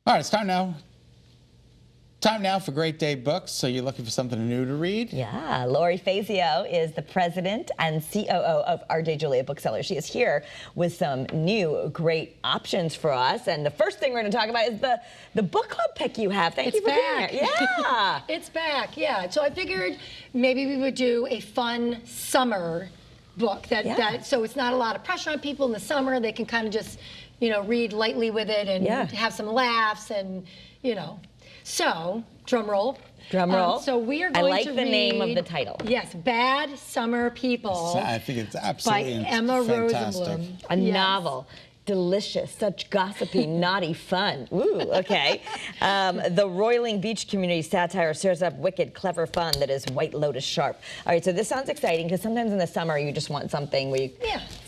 All right, it's time now. Time now for Great Day Books. So you're looking for something new to read? Yeah, Lori Fazio is the president and COO of RJ Julia Booksellers. She is here with some new great options for us. And the first thing we're going to talk about is the book club pick you have. Thank you for being here. Yeah. It's back, yeah. So I figured maybe we would do a fun summer book so it's not a lot of pressure on people in the summer. They can kind of just, read lightly with it and have some laughs and, So, drum roll. Drum roll. So we are going to read... I like the name of the title. Yes, Bad Summer People. I think it's absolutely by Emma fantastic. Rosenblum. A novel. Delicious, such gossipy, naughty fun. Ooh, okay. The roiling beach community satire stirs up wicked, clever fun that is White Lotus sharp. All right, so this sounds exciting because sometimes in the summer you just want something where you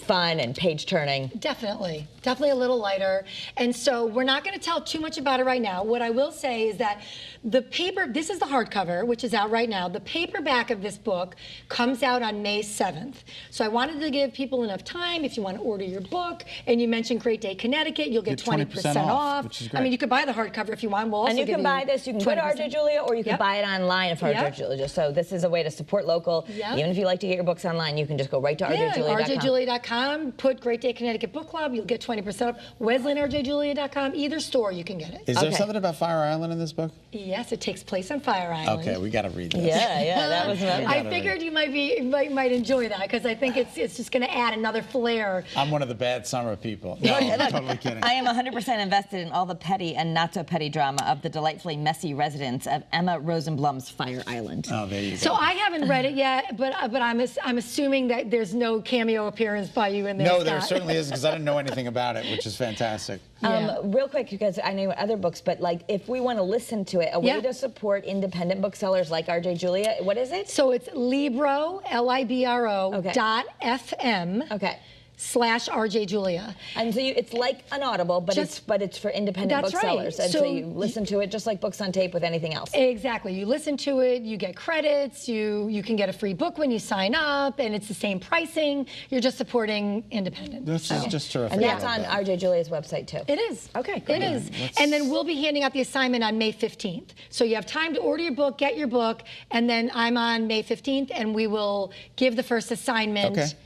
fun and page turning. Definitely a little lighter. And so we're not going to tell too much about it right now. What I will say is that the paper, this is the hardcover, which is out right now. The paperback of this book comes out on May 7th. So I wanted to give people enough time if you want to order your book, and you mentioned Great Day, Connecticut, you'll get 20% off. Which is great. I mean, you could buy the hardcover if you want. We'll also and you can buy this, you can go to RJ Julia, or you can buy it online for RJ Julia. So this is a way to support local. Even if you like to get your books online, you can just go right to rjjulia.com. rjjulia.com, put Great Day Connecticut Book Club, you'll get 20% off. WesleyanRJJulia.com, either store you can get it. Is there something about Fire Island in this book? Yes, it takes place on Fire Island. Okay, we got to read this. Yeah, that was I figured you might enjoy that because I think it's just going to add another flair. I'm one of the bad summer people. No, I'm totally kidding. I am 100% invested in all the petty and not so petty drama of the delightfully messy residents of Emma Rosenblum's Fire Island. Oh, there you go. So I haven't read it yet, but I'm assuming that there's no cameo appearance by you in there. No, there certainly isn't because I didn't know anything about it, which is fantastic. Real quick, because I know other books, but like if we want to listen to it, a way to support independent booksellers like RJ Julia, what is it? So it's Libro, L-I-B-R-O, .fm. /RJ Julia. And so it's like an Audible, but it's for independent booksellers. And so you listen to it just like books on tape with anything else. Exactly. You listen to it, you get credits, you can get a free book when you sign up, and it's the same pricing. You're just supporting independent. This is just terrific. And that's on RJ Julia's website too. It is. Okay, cool. It is. And then we'll be handing out the assignment on May 15th. So you have time to order your book, get your book, and then I'm on May 15th, and we will give the first assignment.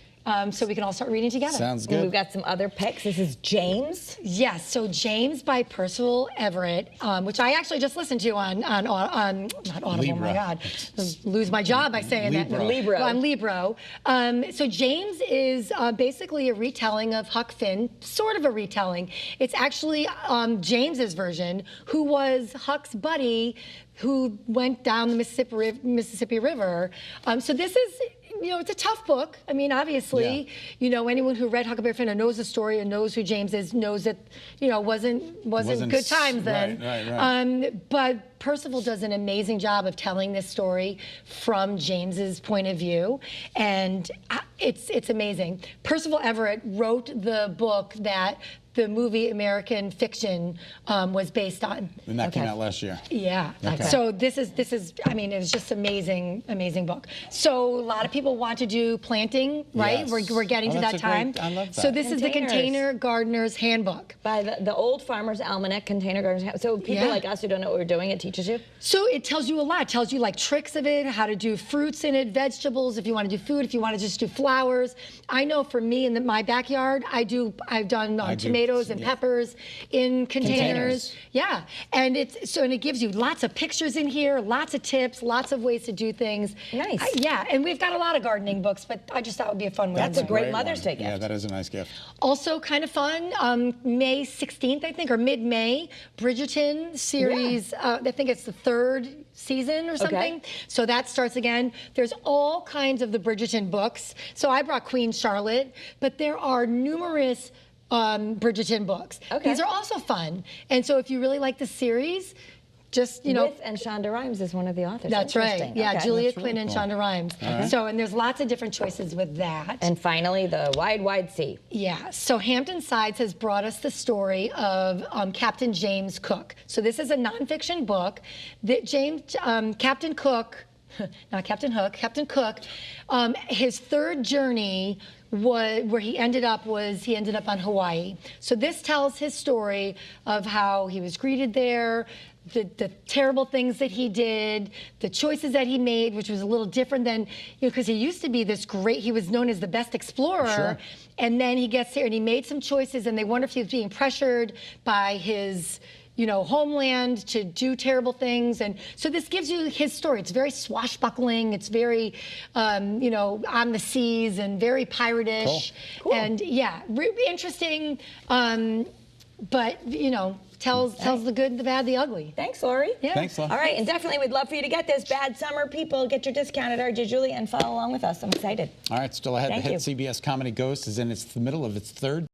So we can all start reading together. Sounds good. And we've got some other picks. This is James. Yes, so James by Percival Everett, which I actually just listened to on not Audible, Libra. oh my God. Lose my job by saying Libro. that. Libro. Well, I'm Libro. So James is basically a retelling of Huck Finn, sort of a retelling. It's actually James's version, who was Huck's buddy who went down the Mississippi River. So this is... it's a tough book. I mean, obviously, anyone who read Huckleberry Finn and knows the story and knows who James is knows that, wasn't good times then. Right. But Percival does an amazing job of telling this story from James's point of view, and it's amazing. Percival Everett wrote the book that the movie American Fiction was based on. And that came out last year. Yeah. So this is, I mean, it was just amazing book. So a lot of people want to do planting, right? Yes. We're getting to that time. I love that. So this is the Container Gardener's Handbook. By the Old Farmer's Almanac, Container Gardener's Handbook. So people like us who don't know what we're doing, it teaches you? So it tells you a lot. It tells you like tricks of it, how to do fruits in it, vegetables, if you want to do food, if you want to just do flowers. I know for me in my backyard, I've done tomatoes and peppers in containers. Yeah, and it gives you lots of pictures in here, lots of tips, lots of ways to do things. Nice. Yeah, and we've got a lot of gardening books, but I just thought it would be a fun one. That's a great Mother's Day gift. Yeah, that is a nice gift. Also kind of fun, May 16th, I think, or mid-May, Bridgerton series, I think it's the 3rd season or something. So that starts again. There's all kinds of the Bridgerton books. So I brought Queen Charlotte, but there are numerous Bridgerton books. These are also fun. And so if you really like the series, just, With and Shonda Rhimes is one of the authors. That's right. Yeah, Julia Quinn and cool. Shonda Rhimes. So, and there's lots of different choices with that. And finally, the Wide, Wide Sea. Yeah, so Hampton Sides has brought us the story of Captain James Cook. So this is a nonfiction book that Captain Cook not Captain Hook, Captain Cook. His third journey was where he ended up on Hawaii. So this tells his story of how he was greeted there, the terrible things that he did, the choices that he made, which was a little different than, because he used to be this great, he was known as the best explorer. Sure. And then he gets there and he made some choices, and they wonder if he was being pressured by his homeland to do terrible things. And so this gives you his story. It's very swashbuckling. It's very, on the seas and very piratish. Cool. And yeah, interesting. But, tells the good, the bad, the ugly. Thanks, Lori. Yeah. Thanks, Lori. All right, and definitely we'd love for you to get this. Bad Summer people, get your discount at RJ Julie and follow along with us. I'm excited. All right, still ahead. Thank The hit you. CBS comedy Ghost is in the middle of its third